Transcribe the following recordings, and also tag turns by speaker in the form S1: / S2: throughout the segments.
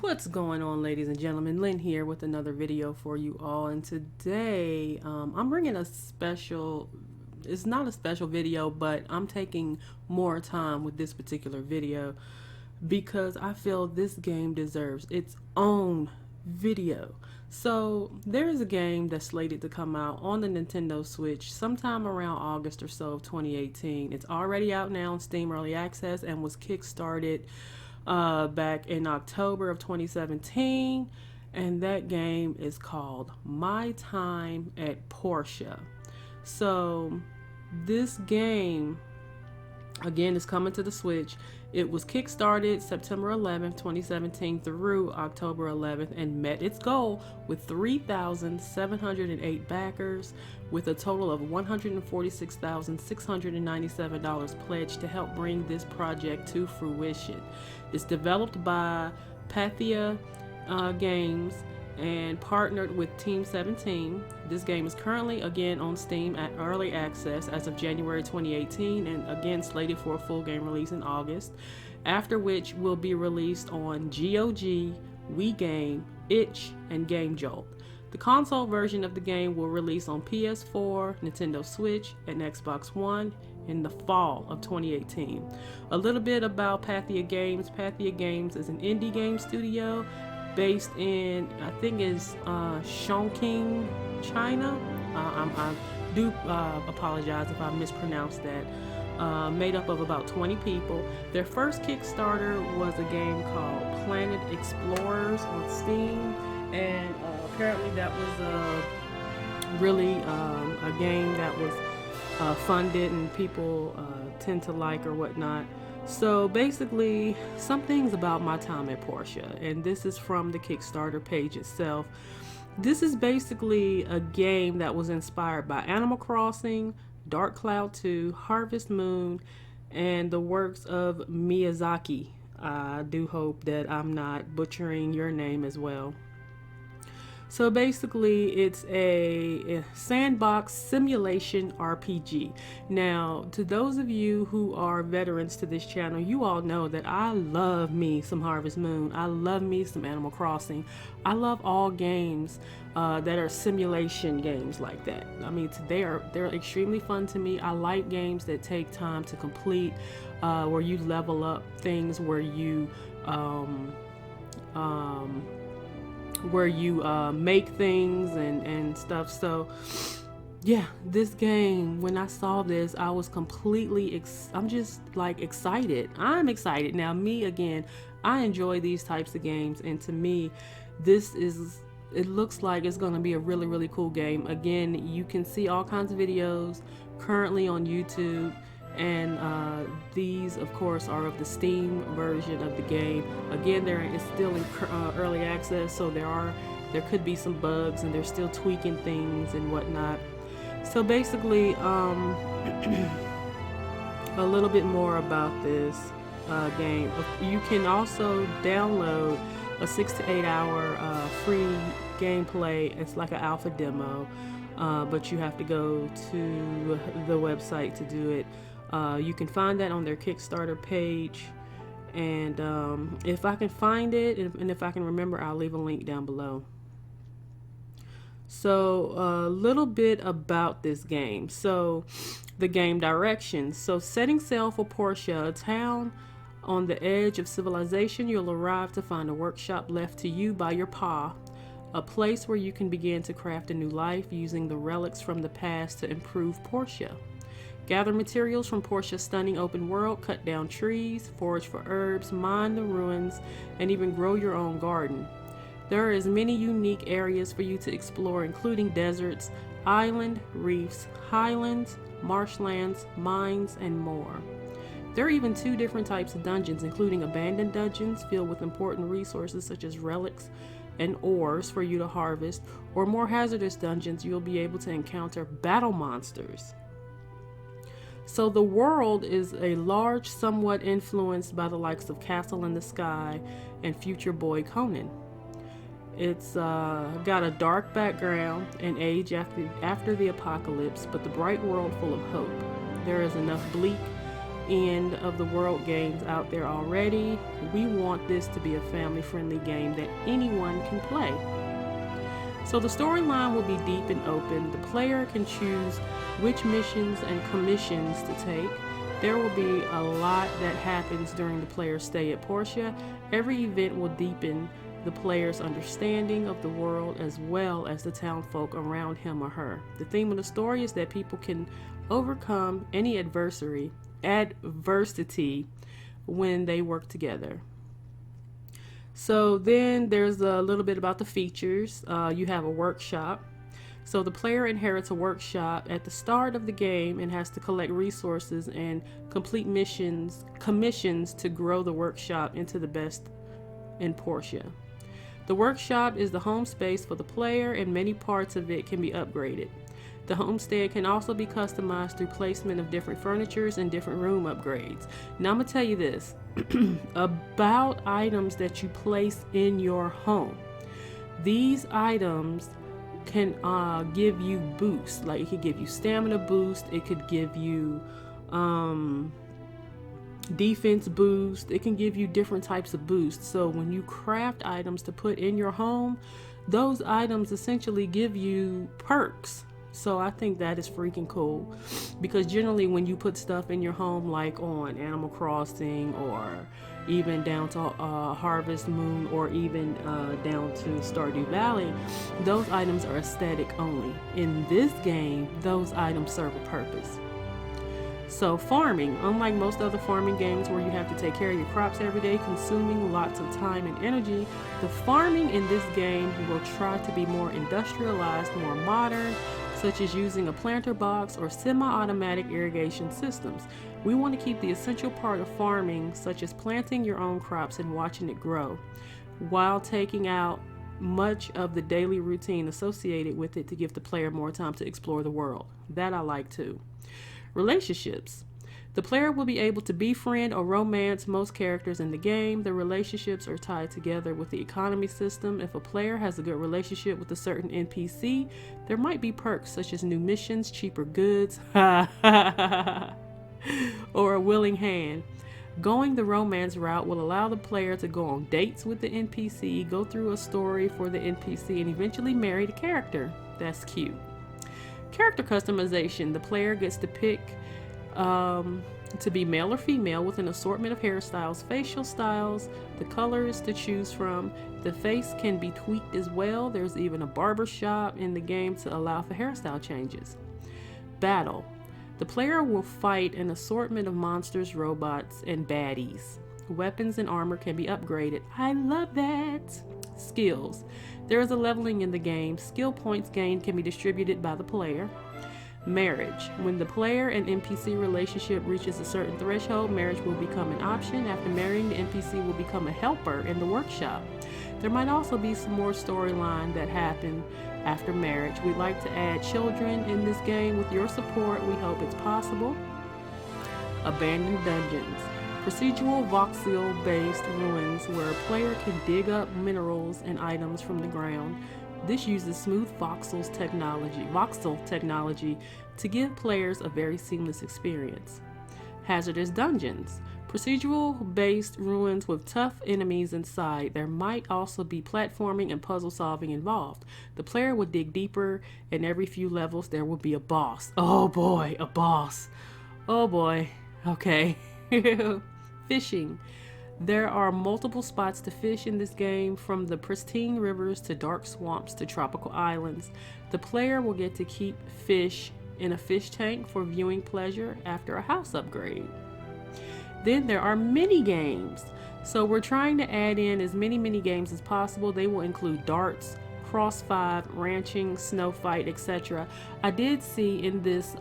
S1: What's going on, ladies and gentlemen? Lynn here with another video for you all, and today I'm bringing a special, it's not a special video, but I'm taking more time with this particular video because I feel this game deserves its own video. So there's a game that's slated to come out on the Nintendo Switch sometime around August or so of 2018. It's already out now on Steam Early Access and was kickstarted back in October of 2017, and that game is called My Time at Portia. So this game again is coming to the Switch. It was kickstarted September 11th, 2017 through October 11th and met its goal with 3,708 backers with a total of $146,697 pledged to help bring this project to fruition. It's developed by Portia Games and partnered with Team 17. This game is currently again on Steam at early access as of January 2018 and again slated for a full game release in August, after which will be released on GOG, Wii Game, Itch, and Game Jolt. The console version of the game will release on PS4, Nintendo Switch, and Xbox One in the fall of 2018. A little bit about Portia Games. Portia Games is an indie game studio based in, I think it's Chongqing, China. I do apologize if I mispronounced that. Made up of about 20 people. Their first Kickstarter was a game called Planet Explorers on Steam, and apparently that was really a game that was funded and people tend to like or whatnot. So basically, some things about My Time at Portia, and this is from the Kickstarter page itself. This is basically a game that was inspired by Animal Crossing, Dark Cloud 2, Harvest Moon, and the works of Miyazaki. I do hope that I'm not butchering your name as well. So basically, it's a sandbox simulation RPG. Now, to those of you who are veterans to this channel, you all know that I love me some Harvest Moon. I love me some Animal Crossing. I love all games that are simulation games like that. I mean, they're extremely fun to me. I like games that take time to complete, where you level up things, where you make things and stuff. So yeah, this game, when I saw this, I was completely I'm just like excited. I'm excited. Now me again, I enjoy these types of games, and to me it looks like it's going to be a really cool game. Again, you can see all kinds of videos currently on YouTube, and these of course are of the Steam version of the game. Again, it's still in early access, so there could be some bugs and they're still tweaking things and whatnot. So basically, a little bit more about this game. You can also download a 6 to 8 hour free gameplay. It's like an alpha demo, but you have to go to the website to do it. You can find that on their Kickstarter page, and if I can find it and if I can remember, I'll leave a link down below. So a little bit about this game. So the game directions. So setting sail for Portia, a town on the edge of civilization, you'll arrive to find a workshop left to you by your pa, a place where you can begin to craft a new life using the relics from the past to improve Portia. Gather materials from Portia's stunning open world, cut down trees, forage for herbs, mine the ruins, and even grow your own garden. There are as many unique areas for you to explore, including deserts, island, reefs, highlands, marshlands, mines, and more. There are even 2 different types of dungeons, including abandoned dungeons filled with important resources such as relics and ores for you to harvest, or more hazardous dungeons you'll be able to encounter battle monsters. So the world is a large, somewhat influenced by the likes of Castle in the Sky and Future Boy Conan. It's got a dark background and age after the apocalypse, but the bright world full of hope. There is enough bleak end of the world games out there already. We want this to be a family-friendly game that anyone can play. So the storyline will be deep and open. The player can choose which missions and commissions to take. There will be a lot that happens during the player's stay at Portia. Every event will deepen the player's understanding of the world as well as the townfolk around him or her. The theme of the story is that people can overcome any adversity when they work together. So then there's a little bit about the features. You have a workshop. So the player inherits a workshop at the start of the game and has to collect resources and complete commissions to grow the workshop into the best in Portia. The workshop is the home space for the player, and many parts of it can be upgraded. The homestead can also be customized through placement of different furnitures and different room upgrades. Now I'm going to tell you this about items that you place in your home. These items can give you boosts. Like it could give you stamina boost, it could give you defense boost, it can give you different types of boosts. So when you craft items to put in your home, those items essentially give you perks. So I think that is freaking cool, because generally when you put stuff in your home, like on Animal Crossing or even down to Harvest Moon or even down to Stardew Valley, those items are aesthetic only. In this game, those items serve a purpose. So farming, unlike most other farming games where you have to take care of your crops every day, consuming lots of time and energy, the farming in this game will try to be more industrialized, more modern, such as using a planter box or semi-automatic irrigation systems. We want to keep the essential part of farming, such as planting your own crops and watching it grow, while taking out much of the daily routine associated with it to give the player more time to explore the world. That I like too. Relationships. The player will be able to befriend or romance most characters in the game. The relationships are tied together with the economy system. If a player has a good relationship with a certain NPC, there might be perks such as new missions, cheaper goods, or a willing hand. Going the romance route will allow the player to go on dates with the NPC, go through a story for the NPC, and eventually marry the character. That's cute. Character customization. The player gets to pick to be male or female with an assortment of hairstyles, facial styles, the colors to choose from. The face can be tweaked as well. There's even a barber shop in the game to allow for hairstyle changes. Battle. The player will fight an assortment of monsters, robots, and baddies. Weapons and armor can be upgraded. I love that. Skills. There is a leveling in the game. Skill points gained can be distributed by the player. Marriage. When the player and NPC relationship reaches a certain threshold, marriage will become an option. After marrying, the NPC will become a helper in the workshop. There might also be some more storyline that happen after marriage. We'd like to add children in this game. With your support, we hope it's possible. Abandoned dungeons. Procedural voxel-based ruins where a player can dig up minerals and items from the ground. This uses smooth voxel technology to give players a very seamless experience. Hazardous dungeons. Procedural-based ruins with tough enemies inside. There might also be platforming and puzzle solving involved. The player will dig deeper, and every few levels there will be a boss. Oh boy, a boss. Oh boy. Okay. Fishing. There are multiple spots to fish in this game, from the pristine rivers to dark swamps to tropical islands. The player will get to keep fish in a fish tank for viewing pleasure after a house upgrade. Then there are mini games. So we're trying to add in as many mini games as possible. They will include darts, cross 5, ranching, snow fight, etc. I did see in this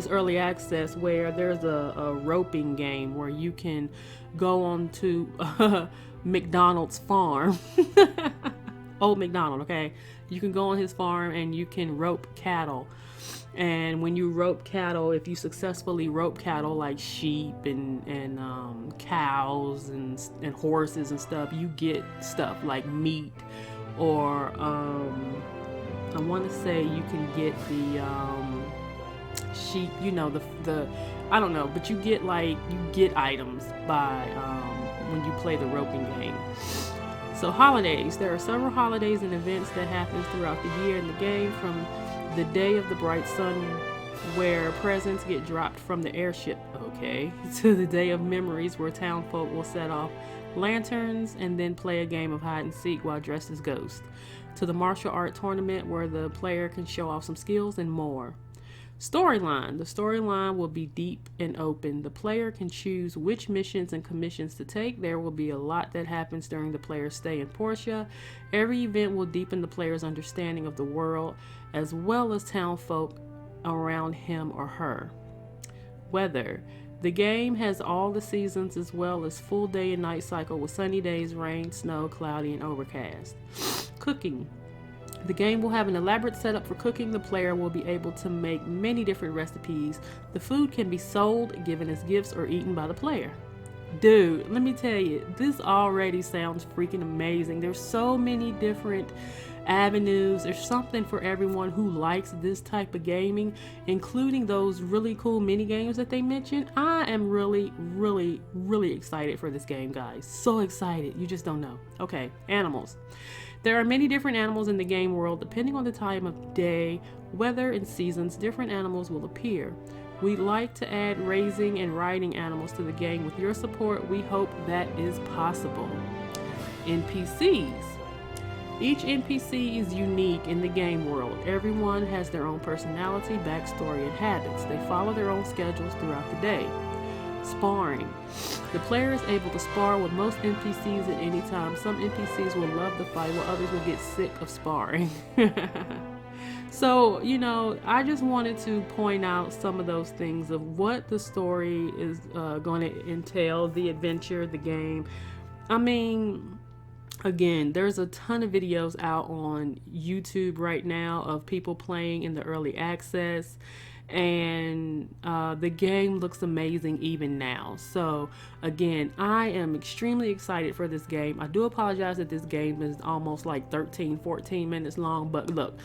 S1: early access where there's a roping game where you can go on to McDonald's farm. Old McDonald, okay? You can go on his farm and you can rope cattle. And when you rope cattle, if you successfully rope cattle like sheep and cows and horses and stuff, you get stuff like meat, or I want to say you can get the sheep, you know, the I don't know, but you get items by when you play the roping game. So holidays, there are several holidays and events that happen throughout the year in the game, from the day of the bright sun where presents get dropped from the airship, okay, to the day of memories where townfolk will set off lanterns and then play a game of hide and seek while dressed as ghosts, to the martial art tournament where the player can show off some skills, and more. Storyline. The storyline will be deep and open. The player can choose which missions and commissions to take. There will be a lot that happens during the player's stay in Portia. Every event will deepen the player's understanding of the world as well as townfolk around him or her. Weather. The game has all the seasons as well as full day and night cycle with sunny days, rain, snow, cloudy, and overcast. Cooking. The game will have an elaborate setup for cooking. The player will be able to make many different recipes. The food can be sold, given as gifts, or eaten by the player. Dude, let me tell you, this already sounds freaking amazing. There's so many different avenues. There's something for everyone who likes this type of gaming, including those really cool mini games that they mentioned. I am really, really, really excited for this game, guys. So excited. You just don't know. Okay, animals. There are many different animals in the game world. Depending on the time of day, weather, and seasons, different animals will appear. We'd like to add raising and riding animals to the game. With your support, we hope that is possible. NPCs. Each NPC is unique in the game world. Everyone has their own personality, backstory, and habits. They follow their own schedules throughout the day. Sparring. The player is able to spar with most NPCs at any time. Some NPCs will love the fight while others will get sick of sparring. So, you know, I just wanted to point out some of those things of what the story is going to entail, the adventure, the game. I mean, again, there's a ton of videos out on YouTube right now of people playing in the early access, and the game looks amazing even now. So again, I am extremely excited for this game. I do apologize that this game is almost like 13-14 minutes long, but look,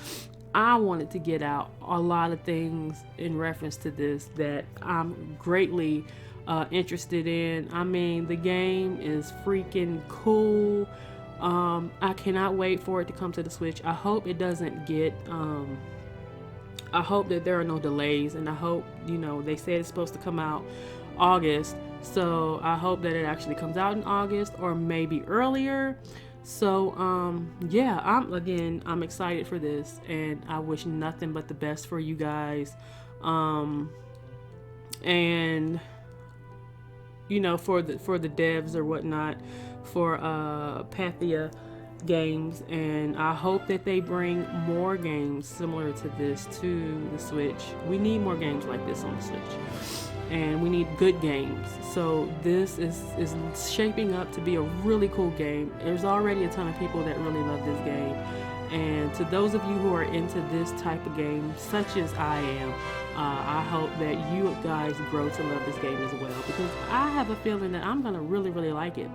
S1: I wanted to get out a lot of things in reference to this that I'm greatly interested in. I mean, the game is freaking cool. I cannot wait for it to come to the Switch. I hope it doesn't get I hope that there are no delays, and I hope, you know, they said it's supposed to come out August, so I hope that it actually comes out in August or maybe earlier. So yeah, I'm excited for this, and I wish nothing but the best for you guys, and you know, for the devs or whatnot, for Pathia games, and I hope that they bring more games similar to this to the Switch. We need more games like this on the Switch, and we need good games. So this is shaping up to be a really cool game. There's already a ton of people that really love this game, and to those of you who are into this type of game, such as I am, I hope that you guys grow to love this game as well, because I have a feeling that I'm gonna really, really like it.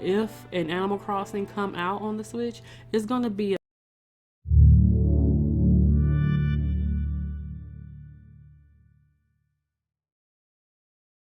S1: If an Animal Crossing come out on the Switch, it's gonna be